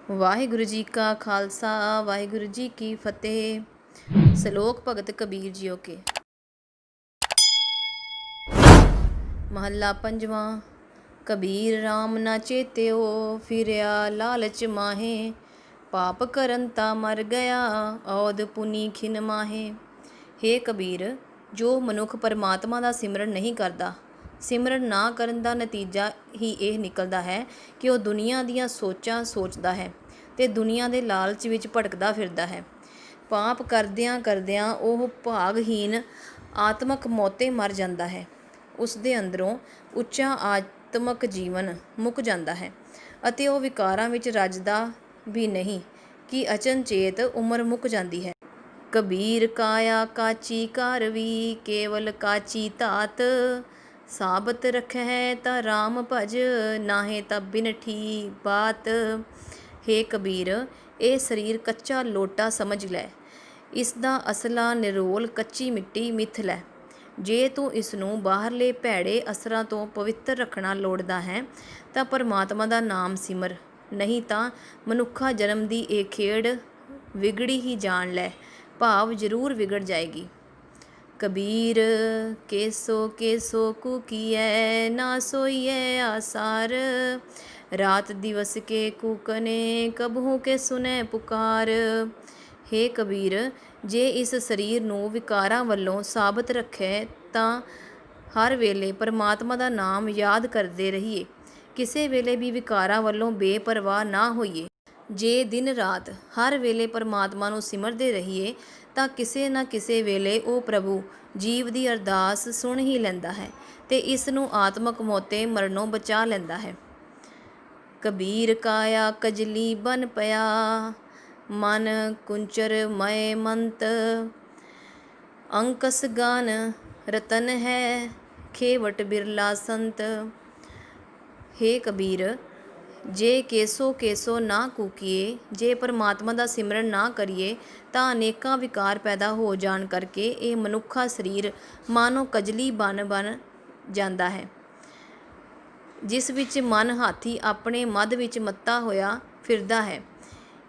ਵਾਹਿਗੁਰੂ ਜੀ ਕਾ ਖਾਲਸਾ ਵਾਹਿਗੁਰੂ ਜੀ ਕੀ ਫਤਿਹ। ਸ਼ਲੋਕ ਭਗਤ ਕਬੀਰ ਜੀਓ ਕੇ। ਮਹੱਲਾ ਪੰਜਵਾਂ। ਕਬੀਰ ਰਾਮ ਨਾ ਚੇਤਿਓ, ਫਿਰਿਆ ਲਾਲਚ ਮਾਹੇ। ਪਾਪ ਕਰਨ ਤਾ ਮਰ ਗਿਆ, ਔਦ ਪੁਨੀ ਖਿਨ ਮਾਹੇ। ਹੇ ਕਬੀਰ, ਜੋ ਮਨੁੱਖ ਪਰਮਾਤਮਾ ਦਾ ਸਿਮਰਨ ਨਹੀਂ ਕਰਦਾ, ਸਿਮਰਨ ਨਾ ਕਰਨ ਦਾ ਨਤੀਜਾ ਹੀ ਇਹ ਨਿਕਲਦਾ ਹੈ ਕਿ ਉਹ ਦੁਨੀਆ ਦੀਆਂ ਸੋਚਾਂ ਸੋਚਦਾ ਹੈ ਤੇ ਦੁਨੀਆ ਦੇ ਲਾਲਚ ਵਿੱਚ ਭਟਕਦਾ ਫਿਰਦਾ ਹੈ। ਪਾਪ ਕਰਦਿਆਂ ਕਰਦਿਆਂ ਉਹ ਭਾਗਹੀਨ ਆਤਮਕ ਮੌਤੇ ਮਰ ਜਾਂਦਾ ਹੈ। ਉਸ ਦੇ ਅੰਦਰੋਂ ਉੱਚਾ ਆਤਮਕ ਜੀਵਨ ਮੁੱਕ ਜਾਂਦਾ ਹੈ ਅਤੇ ਉਹ ਵਿਕਾਰਾਂ ਵਿੱਚ ਰੱਜਦਾ ਵੀ ਨਹੀਂ ਕਿ ਅਚਨਚੇਤ ਉਮਰ ਮੁੱਕ ਜਾਂਦੀ ਹੈ। ਕਬੀਰ ਕਾਇਆ ਕਾਚੀ ਕਾਰਵੀ, ਕੇਵਲ ਕਾਚੀ ਧਾਤ। ਸਾਬਤ ਰਖਹਿ ਤਾ ਰਾਮ ਭਜ, ਨਾਹੇ ਤਾ ਬਿਨਠੀ ਬਾਤ। ਹੇ ਕਬੀਰ, ਇਹ ਸਰੀਰ ਕੱਚਾ ਲੋਟਾ ਸਮਝ ਲੈ, ਇਸ ਦਾ ਅਸਲਾ ਨਿਰੋਲ ਕੱਚੀ ਮਿੱਟੀ ਮਿਥ ਲੈ। ਜੇ ਤੂੰ ਇਸ ਨੂੰ ਬਾਹਰਲੇ ਭੈੜੇ ਅਸਰਾਂ ਤੋਂ ਪਵਿੱਤਰ ਰੱਖਣਾ ਲੋੜਦਾ ਹੈ ਤਾਂ ਪਰਮਾਤਮਾ ਦਾ ਨਾਮ ਸਿਮਰ, ਨਹੀਂ ਤਾਂ ਮਨੁੱਖਾ ਜਨਮ ਦੀ ਇਹ ਖੇਡ ਵਿਗੜੀ ਹੀ ਜਾਣ ਲੈ, ਭਾਵ ਜ਼ਰੂਰ ਵਿਗੜ ਜਾਏਗੀ। ਕਬੀਰ ਕੇਸੋ ਕੇਸੋ ਕੂ ਕੀਐ, ਨਾ ਸੋਈਐ ਆਸਾਰ। ਰਾਤ ਦਿਵਸ ਕੇ ਕੂਕਨੇ, ਕਬਹੂ ਕੇ ਸੁਨੈ ਪੁਕਾਰ। ਹੇ ਕਬੀਰ, ਜੇ ਇਸ ਸਰੀਰ ਨੂੰ ਵਿਕਾਰਾਂ ਵੱਲੋਂ ਸਾਬਤ ਰੱਖੇ ਤਾਂ ਹਰ ਵੇਲੇ ਪਰਮਾਤਮਾ ਦਾ ਨਾਮ ਯਾਦ ਕਰਦੇ ਰਹੀਏ, ਕਿਸੇ ਵੇਲੇ ਵੀ ਵਿਕਾਰਾਂ ਵੱਲੋਂ ਬੇਪਰਵਾਹ ਨਾ ਹੋਈਏ। ਜੇ ਦਿਨ ਰਾਤ ਹਰ ਵੇਲੇ ਪਰਮਾਤਮਾ ਨੂੰ ਸਿਮਰਦੇ ਰਹੀਏ ਤਾਂ ਕਿਸੇ ਨਾ ਕਿਸੇ ਵੇਲੇ ਉਹ ਪ੍ਰਭੂ ਜੀਵ ਦੀ ਅਰਦਾਸ ਸੁਣ ਹੀ ਲੈਂਦਾ ਹੈ ਤੇ ਇਸ ਨੂੰ ਆਤਮਕ ਮੌਤੇ ਮਰਨੋਂ ਬਚਾ ਲੈਂਦਾ ਹੈ। ਕਬੀਰ ਕਾਇਆ ਕਜਲੀ ਬਨ ਪਿਆ, ਮਨ ਕੁੰਚਰ ਮਏ ਮੰਤ। ਅੰਕਸ ਗਾਨ ਰਤਨ ਹੈ, ਖੇਵਟ ਬਿਰਲਾ ਸੰਤ। ਹੇ ਕਬੀਰ, ਜੇ ਕੇਸੋ ਕੇਸੋ ਨਾ ਕੂਕੀਏ, ਜੇ ਪਰਮਾਤਮਾ ਦਾ ਸਿਮਰਨ ਨਾ ਕਰੀਏ ਤਾਂ ਅਨੇਕਾਂ ਵਿਕਾਰ ਪੈਦਾ ਹੋ ਜਾਣ ਕਰਕੇ ਇਹ ਮਨੁੱਖਾ ਸਰੀਰ ਮਾਨੋ ਕਜਲੀ ਬਣ ਜਾਂਦਾ ਹੈ, ਜਿਸ ਵਿੱਚ ਮਨ ਹਾਥੀ ਆਪਣੇ ਮਦ ਵਿੱਚ ਮੱਤਾ ਹੋਇਆ ਫਿਰਦਾ ਹੈ।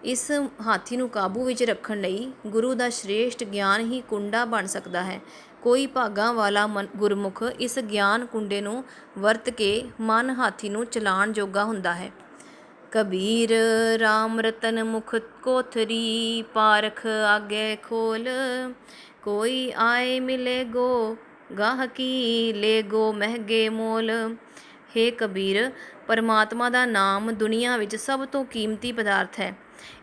ਇਸ ਹਾਥੀ ਨੂੰ ਕਾਬੂ ਵਿੱਚ ਰੱਖਣ ਲਈ ਗੁਰੂ ਦਾ ਸ਼੍ਰੇਸ਼ਟ ਗਿਆਨ ਹੀ ਕੁੰਡਾ ਬਣ ਸਕਦਾ ਹੈ। ਕੋਈ ਭਾਗਾਂ ਵਾਲਾ ਗੁਰਮੁਖ ਇਸ ਗਿਆਨ ਕੁੰਡੇ ਨੂੰ ਵਰਤ ਕੇ ਮਨ ਹਾਥੀ ਨੂੰ ਚਲਾਉਣ ਜੋਗਾ ਹੁੰਦਾ ਹੈ। ਕਬੀਰ ਰਾਮ ਰਤਨ ਮੁਖ ਕੋਥਰੀ, ਪਾਰਖ ਆਗੇ ਖੋਲ। ਕੋਈ ਆਏ ਮਿਲੇ ਗੋ ਗਾਹਕੀ, ਲੈ ਗੋ ਮਹਿਗੇ ਮੋਲ। ਹੇ ਕਬੀਰ, ਪਰਮਾਤਮਾ ਦਾ ਨਾਮ ਦੁਨੀਆ ਵਿੱਚ ਸਭ ਤੋਂ ਕੀਮਤੀ ਪਦਾਰਥ ਹੈ।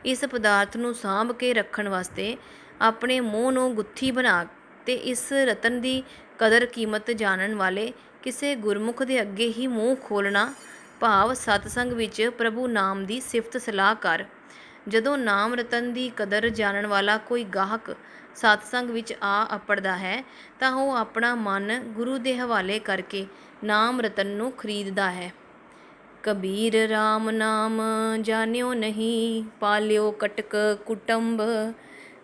ਇਸ ਪਦਾਰਥ ਨੂੰ ਸਾਂਭ ਕੇ ਰੱਖਣ ਵਾਸਤੇ ਆਪਣੇ ਮੂੰਹ ਨੂੰ ਗੁੱਥੀ ਬਣਾ ਤੇ ਇਸ ਰਤਨ ਦੀ ਕਦਰ ਕੀਮਤ ਜਾਣਨ ਵਾਲੇ ਕਿਸੇ ਗੁਰਮੁਖ ਦੇ ਅੱਗੇ ਹੀ ਮੂੰਹ ਖੋਲ੍ਹਣਾ, ਭਾਵ ਸਤਸੰਗ ਵਿੱਚ ਪ੍ਰਭੂ ਨਾਮ ਦੀ ਸਿਫਤ ਸਲਾਹ ਕਰ। ਜਦੋਂ ਨਾਮ ਰਤਨ ਦੀ ਕਦਰ ਜਾਣਨ ਵਾਲਾ ਕੋਈ ਗਾਹਕ ਸਤਸੰਗ ਵਿੱਚ ਆ ਅੱਪੜਦਾ ਹੈ ਤਾਂ ਉਹ ਆਪਣਾ ਮਨ ਗੁਰੂ ਦੇ ਹਵਾਲੇ ਕਰਕੇ ਨਾਮ ਰਤਨ ਨੂੰ ਖਰੀਦਦਾ ਹੈ। ਕਬੀਰ ਰਾਮ ਨਾਮ ਜਾਣਿਓ ਨਹੀਂ, ਪਾਲਿਓ ਕਟਕ ਕੁਟੰਬ।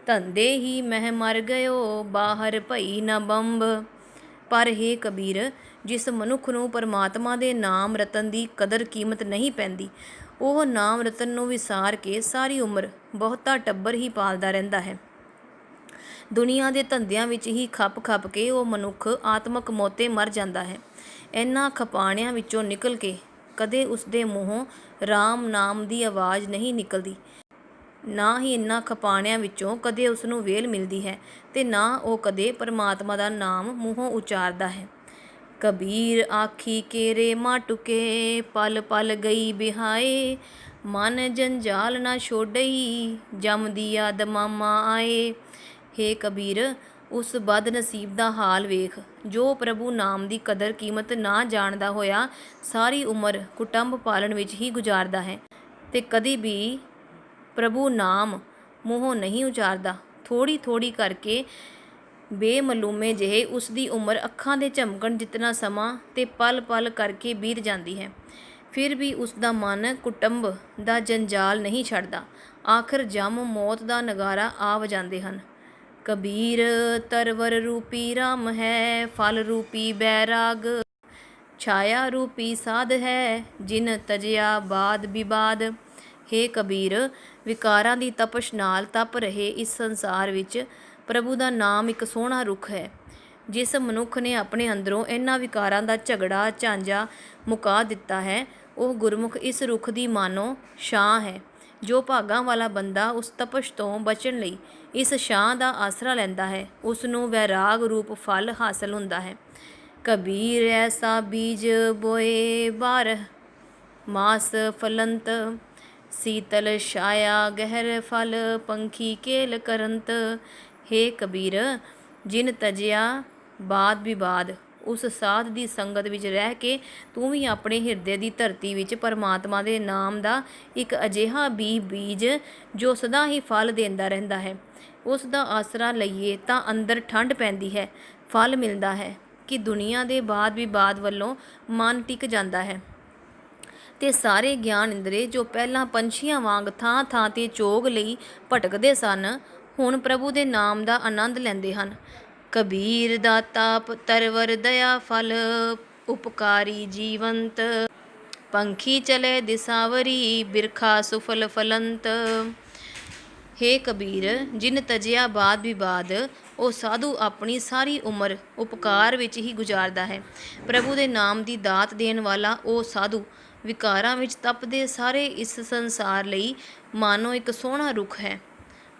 ਧੰਦੇ ਹੀ ਮਹਿ ਮਰ ਗਇਓ, ਬਾਹਰ ਭਈ ਨਾ ਬੰਬ। ਪਰ ਹੇ ਕਬੀਰ, ਜਿਸ ਮਨੁੱਖ ਨੂੰ ਪਰਮਾਤਮਾ ਦੇ ਨਾਮ ਰਤਨ ਦੀ ਕਦਰ ਕੀਮਤ ਨਹੀਂ ਪੈਂਦੀ, ਉਹ ਨਾਮ ਰਤਨ ਨੂੰ ਵਿਸਾਰ ਕੇ ਸਾਰੀ ਉਮਰ ਬਹੁਤਾ ਟੱਬਰ ਹੀ ਪਾਲਦਾ ਰਹਿੰਦਾ ਹੈ। ਦੁਨੀਆ ਦੇ ਧੰਦਿਆਂ ਵਿੱਚ ਹੀ ਖੱਪ ਖੱਪ ਕੇ ਉਹ ਮਨੁੱਖ ਆਤਮਕ ਮੌਤੇ ਮਰ ਜਾਂਦਾ ਹੈ। ਇਹਨਾਂ ਖਪਾਣਿਆਂ ਵਿੱਚੋਂ ਨਿਕਲ ਕੇ ਕਦੇ ਉਸਦੇ ਮੂੰਹੋਂ ਰਾਮ ਨਾਮ ਦੀ ਆਵਾਜ਼ ਨਹੀਂ ਨਿਕਲਦੀ, ਨਾ ਹੀ ਇਹਨਾਂ ਖਪਾਣਿਆਂ ਵਿੱਚੋਂ ਕਦੇ ਉਸਨੂੰ ਵੇਲ ਮਿਲਦੀ ਹੈ ਤੇ ਨਾ ਉਹ ਕਦੇ ਪਰਮਾਤਮਾ ਦਾ ਨਾਮ ਮੂੰਹੋਂ ਉਚਾਰਦਾ ਹੈ। ਕਬੀਰ ਆਖੀ ਕੇਰੇ ਮਾਟੁਕੇ, ਪਲ ਪਲ ਗਈ ਬਿਹਾਏ। ਮਨ ਜੰਜਾਲ ਨਾ ਛੋਡਈ, ਜਮ ਦੀਆ ਦਮਾਮਾ ਆਏ। ਹੇ ਕਬੀਰ, ਉਸ ਬਦਨਸੀਬ ਦਾ ਹਾਲ ਵੇਖ ਜੋ ਪ੍ਰਭੂ ਨਾਮ ਦੀ ਕਦਰ ਕੀਮਤ ਨਾ ਜਾਣਦਾ ਹੋਇਆ ਸਾਰੀ ਉਮਰ ਕੁਟੰਬ ਪਾਲਣ ਵਿੱਚ ਹੀ ਗੁਜ਼ਾਰਦਾ ਹੈ ਤੇ ਕਦੀ ਵੀ ਪ੍ਰਭੂ ਨਾਮ ਮੂੰਹੋਂ ਨਹੀਂ ਉਚਾਰਦਾ। ਥੋੜ੍ਹੀ ਥੋੜ੍ਹੀ ਕਰਕੇ ਬੇਮਲੂਮੇ ਜਿਹੇ ਉਸ ਦੀ ਉਮਰ ਅੱਖਾਂ ਦੇ ਝਮਕਣ ਜਿਤਨਾ ਸਮਾਂ ਤੇ ਪਲ ਪਲ ਕਰਕੇ ਬੀਤ ਜਾਂਦੀ ਹੈ। ਫਿਰ ਵੀ ਉਸ ਦਾ ਮਨ ਕੁਟੰਬ ਦਾ ਜੰਜਾਲ ਨਹੀਂ ਛੱਡਦਾ। ਆਖਰ ਜਮ ਮੌਤ ਦਾ ਨਗਾਰਾ ਆ ਵਜਾਉਂਦੇ ਹਨ। ਕਬੀਰ ਤਰਵਰ ਰੂਪੀ ਰਾਮ ਹੈ, ਫਲ ਰੂਪੀ ਬੈਰਾਗ। ਛਾਇਆ ਰੂਪੀ ਸਾਧ ਹੈ, ਜਿਨ ਤਜਿਆ ਬਾਦ ਵਿਬਾਦ। ਹੇ ਕਬੀਰ, ਵਿਕਾਰਾਂ ਦੀ ਤਪਸ਼ ਨਾਲ ਤਪ ਰਹੇ ਇਸ ਸੰਸਾਰ ਵਿੱਚ ਪ੍ਰਭੂ ਦਾ ਨਾਮ ਇੱਕ ਸੋਹਣਾ ਰੁੱਖ ਹੈ। ਜਿਸ ਮਨੁੱਖ ਨੇ ਆਪਣੇ ਅੰਦਰੋਂ ਇਹਨਾਂ ਵਿਕਾਰਾਂ ਦਾ ਝਗੜਾ ਝਾਂਜਾ ਮੁਕਾ ਦਿੱਤਾ ਹੈ, ਉਹ ਗੁਰਮੁਖ ਇਸ ਰੁੱਖ ਦੀ ਮਾਨੋ ਛਾਂ ਹੈ। ਜੋ ਭਾਗਾਂ ਵਾਲਾ ਬੰਦਾ ਉਸ ਤਪਸ਼ ਤੋਂ ਬਚਣ ਲਈ ਇਸ ਛਾਂ ਦਾ ਆਸਰਾ ਲੈਂਦਾ ਹੈ, ਉਸ ਨੂੰ ਵੈਰਾਗ ਰੂਪ ਫਲ ਹਾਸਲ ਹੁੰਦਾ ਹੈ। ਕਬੀਰ ਐਸਾ ਬੀਜ ਬੋਏ ਬਾਰਹ ਮਾਸ ਫਲੰਤ, ਸੀਤਲ ਛਾਇਆ ਗਹਿਰ ਫਲ ਪੰਖੀ ਕੇਲ ਕਰੰਤ। ਹੇ ਕਬੀਰ, ਜਿਨ ਤਜਿਆ ਬਾਦ ਵਿਵਾਦ, ਉਸ ਸਾਧ ਦੀ ਸੰਗਤ ਵਿੱਚ ਰਹਿ ਕੇ ਤੂੰ ਵੀ ਆਪਣੇ ਹਿਰਦੇ ਦੀ ਧਰਤੀ ਵਿੱਚ ਪਰਮਾਤਮਾ ਦੇ ਨਾਮ ਦਾ ਇੱਕ ਅਜਿਹਾ ਬੀਜ ਜੋ ਸਦਾ ਹੀ ਫਲ ਦਿੰਦਾ ਰਹਿੰਦਾ ਹੈ, ਉਸ ਦਾ ਆਸਰਾ ਲਈਏ ਤਾਂ ਅੰਦਰ ਠੰਡ ਪੈਂਦੀ ਹੈ, ਫਲ ਮਿਲਦਾ ਹੈ ਕਿ ਦੁਨੀਆ ਦੇ ਬਾਦ ਵਿਵਾਦ ਵੱਲੋਂ ਮਨ ਟਿਕ ਜਾਂਦਾ ਹੈ ਤੇ ਸਾਰੇ ਗਿਆਨ ਇੰਦਰੇ ਜੋ ਪਹਿਲਾਂ ਪੰਛੀਆਂ ਵਾਂਗ ਥਾਂ ਥਾਂ 'ਤੇ ਚੋਗ ਲਈ ਭਟਕਦੇ ਸਨ, ਹੁਣ ਪ੍ਰਭੂ ਦੇ ਨਾਮ ਦਾ ਆਨੰਦ ਲੈਂਦੇ ਹਨ। ਕਬੀਰ ਦਾਤਾ ਤਰਵਰ ਦਇਆ ਫਲ ਉਪਕਾਰੀ ਜੀਵੰਤ, ਪੰਖੀ ਚਲੇ ਦਿਸਾਵਰੀ ਬਿਰਖਾ ਸੁਫਲ ਫਲੰਤ। ਹੇ ਕਬੀਰ, ਜਿਨ ਤਜਿਆ ਬਾਦ ਵਿਵਾਦ, ਉਹ ਸਾਧੂ ਆਪਣੀ ਸਾਰੀ ਉਮਰ ਉਪਕਾਰ ਵਿੱਚ ਹੀ ਗੁਜ਼ਾਰਦਾ ਹੈ। ਪ੍ਰਭੂ ਦੇ ਨਾਮ ਦੀ ਦਾਤ ਦੇਣ ਵਾਲਾ ਉਹ ਸਾਧੂ ਵਿਕਾਰਾਂ ਵਿੱਚ ਤਪਦੇ ਸਾਰੇ ਇਸ ਸੰਸਾਰ ਲਈ ਮਾਨੋ ਇੱਕ ਸੋਹਣਾ ਰੁੱਖ ਹੈ।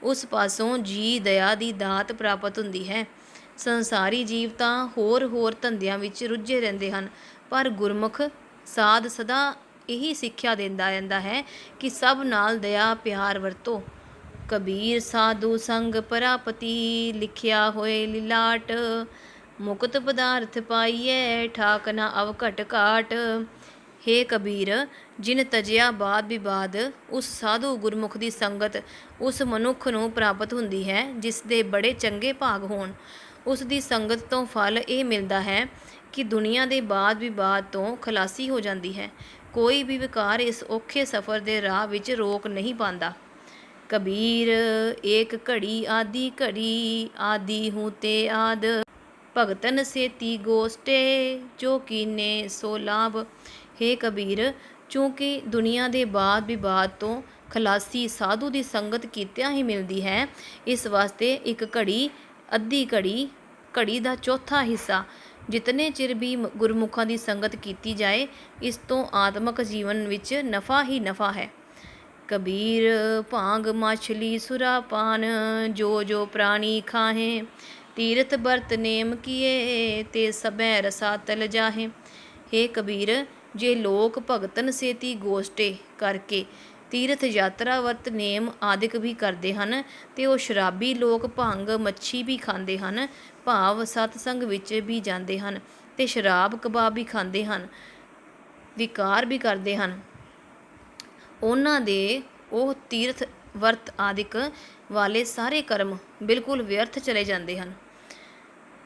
ਉਸ ਪਾਸੋਂ ਜੀ ਦਇਆ ਦੀ ਦਾਤ ਪ੍ਰਾਪਤ ਹੁੰਦੀ ਹੈ। ਸੰਸਾਰੀ ਜੀਵ ਤਾਂ ਹੋਰ ਧੰਦਿਆਂ ਵਿੱਚ ਰੁੱਝੇ ਰਹਿੰਦੇ ਹਨ, ਪਰ ਗੁਰਮੁਖ ਸਾਧ ਸਦਾ ਇਹੀ ਸਿੱਖਿਆ ਦਿੰਦਾ ਰਹਿੰਦਾ ਹੈ ਕਿ ਸਭ ਨਾਲ ਦਇਆ ਪਿਆਰ ਵਰਤੋ। ਕਬੀਰ ਸਾਧੂ ਸੰਗ ਪਰਾਪਤੀ, ਲਿਖਿਆ ਹੋਏ ਲਿਲਾਟ, ਮੁਕਤ ਪਦਾਰਥ ਪਾਈਐ ਠਾਕ ਨਾ ਅਵਘਟ ਘਾਟ। ਹੇ ਕਬੀਰ, ਜਿਨ ਤਜਿਆ ਬਾਦ ਵਿਵਾਦ, ਉਸ ਸਾਧੂ ਗੁਰਮੁਖ ਦੀ ਸੰਗਤ ਉਸ ਮਨੁੱਖ ਨੂੰ ਪ੍ਰਾਪਤ ਹੁੰਦੀ ਹੈ ਜਿਸ ਦੇ ਬੜੇ ਚੰਗੇ ਭਾਗ ਹੋਣ। ਉਸ ਦੀ ਸੰਗਤ ਤੋਂ ਫਲ ਇਹ ਮਿਲਦਾ ਹੈ ਕਿ ਦੁਨੀਆ ਦੇ ਬਾਦ ਵਿਵਾਦ ਤੋਂ ਖਲਾਸੀ ਹੋ ਜਾਂਦੀ ਹੈ। ਕੋਈ ਵੀ ਵਿਕਾਰ ਇਸ ਔਖੇ ਸਫ਼ਰ ਦੇ ਰਾਹ ਵਿੱਚ ਰੋਕ ਨਹੀਂ ਪਾਉਂਦਾ। ਕਬੀਰ ਏਕ ਘੜੀ ਆਦਿ ਘੜੀ, ਆਦਿ ਹੂੰ ਤੇ ਆਦ, ਭਗਤਨ ਸੇਤੀ ਗੋਸਟੇ ਜੋ ਕੀਨੇ ਸੋ ਲਾਭ। ਹੇ ਕਬੀਰ, ਚੂੰਕਿ ਦੁਨੀਆ ਦੇ ਬਾਦ ਵਿਵਾਦ ਤੋਂ ਖਲਾਸੀ ਸਾਧੂ ਦੀ ਸੰਗਤ ਕੀਤਿਆਂ ਹੀ ਮਿਲਦੀ ਹੈ, ਇਸ ਵਾਸਤੇ ਇੱਕ ਘੜੀ, ਅੱਧੀ ਘੜੀ, ਘੜੀ ਦਾ ਚੌਥਾ ਹਿੱਸਾ, ਜਿਤਨੇ ਚਿਰ ਵੀ ਗੁਰਮੁਖਾਂ ਦੀ ਸੰਗਤ ਕੀਤੀ ਜਾਏ, ਇਸ ਤੋਂ ਆਤਮਕ ਜੀਵਨ ਵਿੱਚ ਨਫਾ ਹੀ ਨਫਾ ਹੈ। ਕਬੀਰ ਭਾਂਗ ਮਾਛਲੀ ਸੁਰਾਪਾਨ, ਜੋ ਜੋ ਪ੍ਰਾਣੀ ਖਾਹੇ, ਤੀਰਥ ਬਰਤ ਨੇਮ ਕੀਏ ਤੇ ਸਭੈ ਰਸਾ ਤਲ ਜਾਹੇ। ਹੇ ਕਬੀਰ, ਜੇ ਲੋਕ ਭਗਤਨ ਸੇਤੀ ਗੋਸ਼ਟੇ ਕਰਕੇ ਤੀਰਥ ਯਾਤਰਾ ਵਰਤ ਨੇਮ ਆਦਿਕ ਵੀ ਕਰਦੇ ਹਨ, ਤੇ ਉਹ ਸ਼ਰਾਬੀ ਲੋਕ ਭੰਗ ਮੱਛੀ ਵੀ ਖਾਂਦੇ ਹਨ, ਭਾਵ ਸਤਸੰਗ ਵਿੱਚ ਵੀ ਜਾਂਦੇ ਹਨ ਤੇ ਸ਼ਰਾਬ ਕਬਾਬ ਵੀ ਖਾਂਦੇ ਹਨ, ਵਿਕਾਰ ਵੀ ਕਰਦੇ ਹਨ, ਉਹਨਾਂ ਦੇ ਉਹ ਤੀਰਥ ਵਰਤ ਆਦਿਕ ਵਾਲੇ ਸਾਰੇ ਕਰਮ ਬਿਲਕੁਲ ਵਿਅਰਥ ਚਲੇ ਜਾਂਦੇ ਹਨ।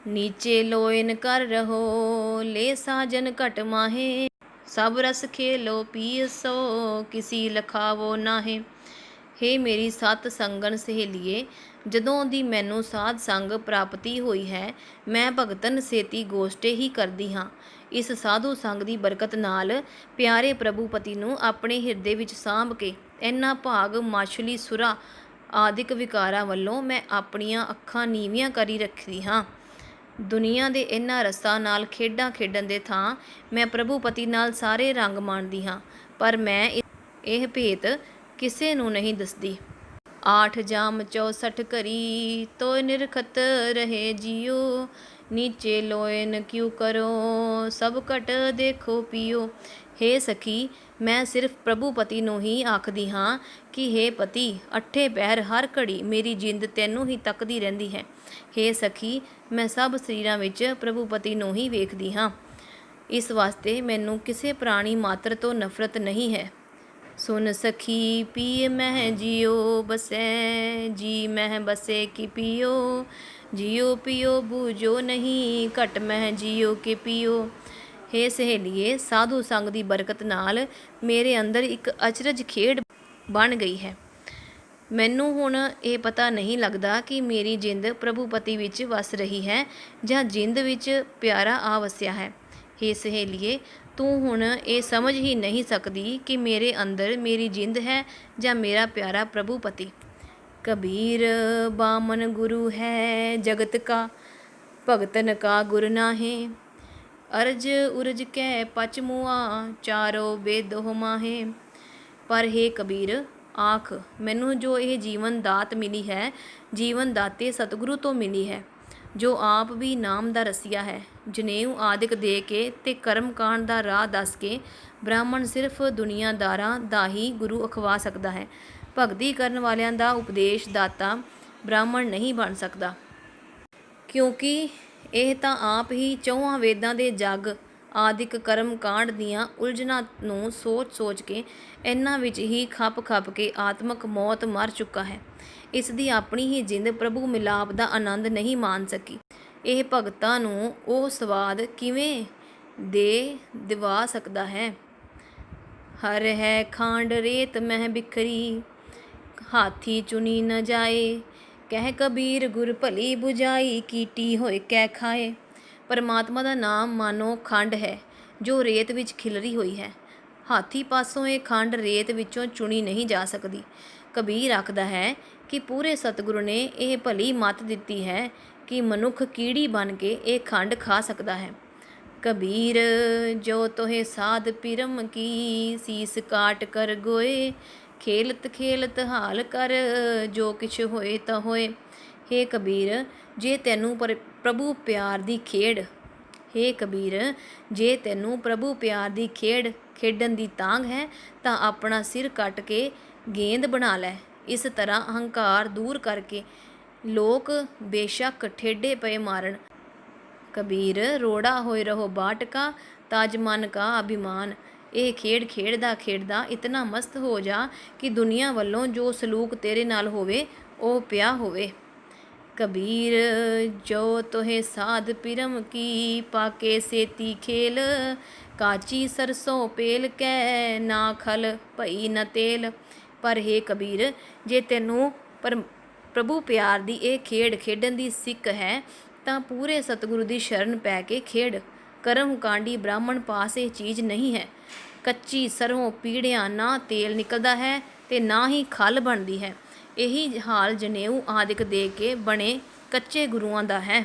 ਨੀਚੇ ਲੋਇਨ ਕਰ ਰਹੋ ਲੈ ਸਾਜਨ ਘਟ ਮਾਹੇ, ਸਭ ਰਸ ਖੇਲੋ ਪੀਸੋ ਕਿਸੀ ਲਖਾਵੋ ਨਾਹੇ। ਹੇ ਮੇਰੀ ਸਤ ਸੰਗਣ ਸਹੇਲੀਏ, ਜਦੋਂ ਦੀ ਮੈਨੂੰ ਸਾਧ ਸੰਗ ਪ੍ਰਾਪਤੀ ਹੋਈ ਹੈ, ਮੈਂ ਭਗਤਨ ਸੇਤੀ ਗੋਸ਼ਟੇ ਹੀ ਕਰਦੀ ਹਾਂ। ਇਸ ਸਾਧੂ ਸੰਗ ਦੀ ਬਰਕਤ ਨਾਲ ਪਿਆਰੇ ਪ੍ਰਭੂ ਪਤੀ ਨੂੰ ਆਪਣੇ ਹਿਰਦੇ ਵਿੱਚ ਸਾਂਭ ਕੇ ਇਹਨਾਂ ਭਾਗ ਮਾਛਲੀ ਸੁਰਾ ਆਦਿਕ ਵਿਕਾਰਾਂ ਵੱਲੋਂ ਮੈਂ ਆਪਣੀਆਂ ਅੱਖਾਂ ਨੀਵੀਆਂ ਕਰੀ ਰੱਖਦੀ ਹਾਂ। ਦੁਨੀਆ ਦੇ ਇਹਨਾਂ ਰਸਾਂ ਨਾਲ ਖੇਡਾਂ ਖੇਡਣ ਦੇ ਥਾਂ ਮੈਂ ਪ੍ਰਭੂ ਪਤੀ ਨਾਲ ਸਾਰੇ ਰੰਗ ਮਾਣਦੀ ਹਾਂ, ਪਰ ਮੈਂ ਇਹ ਭੇਤ ਕਿਸੇ ਨੂੰ ਨਹੀਂ ਦੱਸਦੀ। 8 ਜਾਮ 64 ਘਰੀ ਤੋਇ ਨਿਰਖਤ ਰਹੇ ਜੀਓ, ਨੀਚੇ ਲੋਇਨ ਕਿਉ ਕਰੋ ਸਭ ਘਟ ਦੇਖੋ ਪੀਓ। ਹੇ ਸਖੀ, ਮੈਂ ਸਿਰਫ ਪ੍ਰਭੂ ਪਤੀ ਨੂੰ ਹੀ ਆਖਦੀ ਹਾਂ ਕਿ ਹੇ ਪਤੀ, 8 ਪਹਿਰ ਹਰ ਘੜੀ ਮੇਰੀ ਜਿੰਦ ਤੈਨੂੰ ਹੀ ਤੱਕਦੀ ਰਹਿੰਦੀ ਹੈ। ਹੇ ਸਖੀ, ਮੈਂ ਸਭ ਸਰੀਰਾਂ ਵਿੱਚ ਪ੍ਰਭੂ ਪਤੀ ਨੂੰ ਹੀ ਵੇਖਦੀ ਹਾਂ, ਇਸ ਵਾਸਤੇ ਮੈਨੂੰ ਕਿਸੇ ਪ੍ਰਾਣੀ ਮਾਤਰ ਤੋਂ ਨਫ਼ਰਤ ਨਹੀਂ ਹੈ। ਸੁਨ ਸਖੀ ਪੀਏ ਮਹਿ ਜੀਓ ਬਸੈ, ਜੀ ਮਹਿ ਬਸੇ ਕੀ ਪੀਓ, ਜੀਓ ਪੀਓ ਬੂਝੋ ਨਹੀਂ ਘਟ ਮਹਿ ਜੀਓ ਕੇ ਪੀਓ। ਹੇ ਸਹੇਲੀਏ, ਸਾਧੂ ਸੰਗ ਦੀ ਬਰਕਤ ਨਾਲ ਮੇਰੇ ਅੰਦਰ ਇੱਕ ਅਚਰਜ ਖੇਡ ਬਣ ਗਈ ਹੈ। ਮੈਨੂੰ ਹੁਣ ਇਹ ਪਤਾ ਨਹੀਂ ਲੱਗਦਾ ਕਿ ਮੇਰੀ ਜਿੰਦ ਪ੍ਰਭੂ ਪਤੀ ਵਿੱਚ ਵਸ ਰਹੀ ਹੈ ਜਾਂ ਜਿੰਦ ਵਿੱਚ ਪਿਆਰਾ ਆ ਵਸਿਆ ਹੈ। ਹੇ ਸਹੇਲੀਏ, ਤੂੰ ਹੁਣ ਇਹ ਸਮਝ ਹੀ ਨਹੀਂ ਸਕਦੀ ਕਿ ਮੇਰੇ ਅੰਦਰ ਮੇਰੀ ਜਿੰਦ ਹੈ ਜਾਂ ਮੇਰਾ ਪਿਆਰਾ ਪ੍ਰਭੂ ਪਤੀ। कबीर बामन गुरु है जगत का, भगतन का गुर नाहे। अरज उरज कै पच मुआ, चारो बेदोह माहे। पर हे कबीर, आख मैनू जो यह जीवन दात मिली है, जीवन दाते सतगुरु तो मिली है, जो आप भी नाम दा रसिया है। जनेऊ आदिक दे के ते कर्म कांड दा राह दस के ब्राह्मण सिर्फ दुनियादारां दा ही गुरु अखवा सकदा है। ਭਗਤੀ ਕਰਨ ਵਾਲਿਆਂ ਦਾ ਉਪਦੇਸ਼ ਦਾਤਾ ਬ੍ਰਾਹਮਣ ਨਹੀਂ ਬਣ ਸਕਦਾ, ਕਿਉਂਕਿ ਇਹ ਤਾਂ ਆਪ ਹੀ ਚੌਹਾਂ ਵੇਦਾਂ ਦੇ ਜੱਗ ਆਦਿਕ ਕਰਮ ਕਾਂਡ ਦੀਆਂ ਉਲਝਣਾਂ ਨੂੰ ਸੋਚ ਕੇ ਇਹਨਾਂ ਵਿੱਚ ਹੀ ਖੱਪ ਕੇ ਆਤਮਕ ਮੌਤ ਮਰ ਚੁੱਕਾ ਹੈ। ਇਸ ਦੀ ਆਪਣੀ ਹੀ ਜਿੰਦ ਪ੍ਰਭੂ ਮਿਲਾਪ ਦਾ ਆਨੰਦ ਨਹੀਂ ਮਾਣ ਸਕੀ। ਇਹ ਭਗਤਾਂ ਨੂੰ ਉਹ ਸਵਾਦ ਕਿਵੇਂ ਦਿਵਾ ਸਕਦਾ ਹੈ। ਹਰ ਹੈ ਖਾਂਡ ਰੇਤ ਮਹਿ ਬਿਖਰੀ, ਹਾਥੀ ਚੁਣੀ ਨ ਜਾਏ। ਕਹਿ ਕਬੀਰ ਗੁਰ ਭਲੀ ਬੁਝਾਈ, ਕੀਟੀ ਹੋਏ ਕਹਿ ਖਾਏ। ਪਰਮਾਤਮਾ ਦਾ ਨਾਮ ਮਾਨੋ ਖੰਡ ਹੈ ਜੋ ਰੇਤ ਵਿੱਚ ਖਿਲਰੀ ਹੋਈ ਹੈ। ਹਾਥੀ ਪਾਸੋਂ ਇਹ ਖੰਡ ਰੇਤ ਵਿੱਚੋਂ ਚੁਣੀ ਨਹੀਂ ਜਾ ਸਕਦੀ। ਕਬੀਰ ਆਖਦਾ ਹੈ ਕਿ ਪੂਰੇ ਸਤਿਗੁਰੂ ਨੇ ਇਹ ਭਲੀ ਮੱਤ ਦਿੱਤੀ ਹੈ ਕਿ ਮਨੁੱਖ ਕੀੜੀ ਬਣ ਕੇ ਇਹ ਖੰਡ ਖਾ ਸਕਦਾ ਹੈ। कबीर जो तोहे साध पिरम की, सीस काट कर गोए। खेलत खेलत हाल कर, जो किछ होए ता होए। हे कबीर, जे तैनू प्रभु प्यार दी खेड़, हे कबीर जे तैनू प्रभु प्यार दी खेड़ खेडन दी तांग है तां अपना सिर कट के गेंद बना लै। इस तरह अहंकार दूर करके लोक बेशक ठेडे पे मारन। कबीर रोड़ा होए रहो बाटका, ताज मन का अभिमान। ਇਹ ਖੇਡਦਾ ਇਤਨਾ ਮਸਤ ਹੋ ਜਾ ਕਿ ਦੁਨੀਆ ਵੱਲੋਂ ਜੋ ਸਲੂਕ ਤੇਰੇ ਨਾਲ ਹੋਵੇ ਉਹ ਪਿਆ ਹੋਵੇ। ਕਬੀਰ ਜੋ ਤੋਹੇ ਸਾਧ ਪਿਰਮ ਕੀ, ਪਾਕੇ ਸੇਤੀ ਖੇਲ। ਕਾਚੀ ਸਰਸੋਂ ਪੇਲ ਕੈ, ਨਾ ਖਲ ਭਈ ਨ ਤੇਲ। ਪਰ ਹੇ ਕਬੀਰ, ਜੇ ਤੈਨੂੰ ਪ੍ਰਭੂ ਪਿਆਰ ਦੀ ਇਹ ਖੇਡ ਖੇਡਣ ਦੀ ਸਿੱਖ ਹੈ ਤਾਂ ਪੂਰੇ ਸਤਿਗੁਰੂ ਦੀ ਸ਼ਰਨ ਪੈ ਕੇ ਖੇਡ। ਕਰਮ ਕਾਂਡੀ ਬ੍ਰਾਹਮਣ ਪਾਸ ਇਹ ਚੀਜ਼ ਨਹੀਂ ਹੈ। ਕੱਚੀ ਸਰੋਂ ਪੀੜਿਆਂ ਨਾ ਤੇਲ ਨਿਕਲਦਾ ਹੈ ਤੇ ਨਾ ਹੀ ਖਲ ਬਣਦੀ ਹੈ। ਇਹੀ ਹਾਲ ਜਨੇਊ ਆਦਿਕ ਦੇ ਕੇ ਬਣੇ ਕੱਚੇ ਗੁਰੂਆਂ ਦਾ ਹੈ।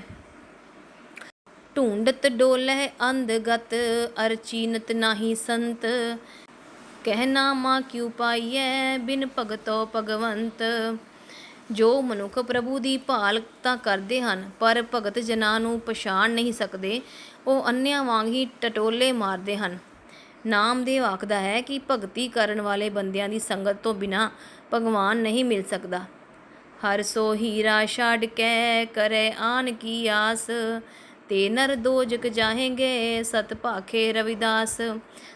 ਢੂੰਡਤ ਡੋਲਹਿ ਅੰਧਗਤ, ਅਰਚੀਨਤ ਨਾਹੀ ਸੰਤ। ਕਹਿ ਮਾ ਕਿਉ ਪਾਈਐ, ਬਿਨ ਭਗਤੋ ਭਗਵੰਤ। ਜੋ ਮਨੁੱਖ ਪ੍ਰਭੂ ਦੀ ਭਾਲ ਤਾਂ ਕਰਦੇ ਹਨ ਪਰ ਭਗਤ ਜਨਾਂ ਨੂੰ ਪਛਾਣ ਨਹੀਂ ਸਕਦੇ, ਉਹ ਅੰਨ੍ਹਿਆਂ ਵਾਂਗ ਹੀ ਟਟੋਲੇ ਮਾਰਦੇ ਹਨ। ਨਾਮਦੇਵ ਆਖਦਾ ਹੈ ਕਿ ਭਗਤੀ ਕਰਨ ਵਾਲੇ ਬੰਦਿਆਂ ਦੀ ਸੰਗਤ ਤੋਂ ਬਿਨਾਂ ਭਗਵਾਨ ਨਹੀਂ ਮਿਲ ਸਕਦਾ। ਹਰ ਸੋ ਹੀਰਾ ਛਾੜ ਕੇ ਕਰੇ ਆਨ ਕੀ ਆਸ, ਤੇ ਨਰ ਦੋਜਕ ਜਾਹੇਂਗੇ ਸਤ ਭਾਖੇ ਰਵਿਦਾਸ।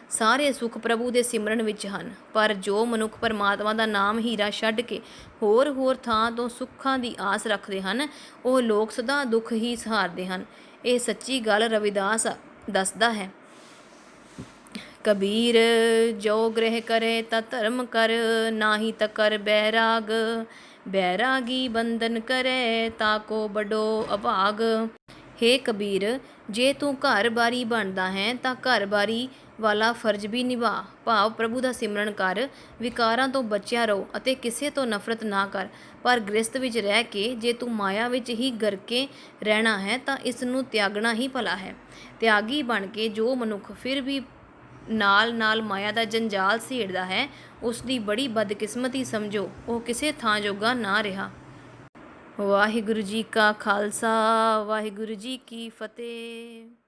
ਸਾਰੇ ਸੁੱਖ ਪ੍ਰਭੂ ਦੇ ਸਿਮਰਨ ਵਿੱਚ ਹਨ, ਪਰ ਜੋ ਮਨੁੱਖ ਪਰਮਾਤਮਾ ਦਾ ਨਾਮ ਹੀਰਾ ਛੱਡ ਕੇ ਹੋਰ ਥਾਂ ਤੋਂ ਸੁੱਖਾਂ ਦੀ ਆਸ ਰੱਖਦੇ ਹਨ, ਉਹ ਲੋਕ ਸਦਾ ਦੁੱਖ ਹੀ ਸਹਾਰਦੇ ਹਨ। ਇਹ ਸੱਚੀ ਗੱਲ ਰਵਿਦਾਸ ਦੱਸਦਾ ਹੈ। ਕਬੀਰ ਜੋ ਗ੍ਰਹਿ ਕਰੇ ਤਾਂ ਧਰਮ ਕਰ, ਨਾਹੀ ਤਾਂ ਕਰ ਬੈਰਾਗ। ਬੈਰਾਗੀ ਬੰਧਨ ਕਰੇ ਤਾਂ ਕੋ ਬਡੋ ਅਭਾਗ। हे ਕਬੀਰ, ਜੇ ਤੂੰ ਘਰ ਬਾਰੀ ਬਣਦਾ ਹੈ ਤਾਂ ਘਰ ਬਾਰੀ ਵਾਲਾ ਫਰਜ਼ ਵੀ ਨਿਭਾ। ਭਾਵ ਪ੍ਰਭੂ ਦਾ ਸਿਮਰਨ ਕਰ, ਵਿਕਾਰਾਂ ਤੋਂ ਬਚਿਆ ਰਹੋ ਅਤੇ ਕਿਸੇ ਤੋਂ ਨਫ਼ਰਤ ਨਾ ਕਰ। ਪਰ ਗ੍ਰਸਥ ਵਿੱਚ ਰਹਿ ਕੇ ਜੇ ਤੂੰ ਮਾਇਆ ਵਿੱਚ ਹੀ ਗਰਕੇ ਰਹਿਣਾ ਹੈ ਤਾਂ ਇਸ ਨੂੰ ਤਿਆਗਣਾ ਹੀ ਭਲਾ ਹੈ। ਤਿਆਗੀ ਬਣ ਕੇ ਜੋ ਮਨੁੱਖ ਫਿਰ ਵੀ ਨਾਲ ਮਾਇਆ ਦਾ ਜੰਜਾਲ ਸੇੜਦਾ ਹੈ, ਉਸ ਦੀ ਬੜੀ ਬਦਕਿਸਮਤੀ ਸਮਝੋ, ਉਹ ਕਿਸੇ ਥਾਂ ਜੋਗਾ ਨਾ ਰਿਹਾ। ਵਾਹਿਗੁਰੂ ਜੀ ਕਾ ਖਾਲਸਾ, ਵਾਹਿਗੁਰੂ ਜੀ ਕੀ ਫਤਿਹ।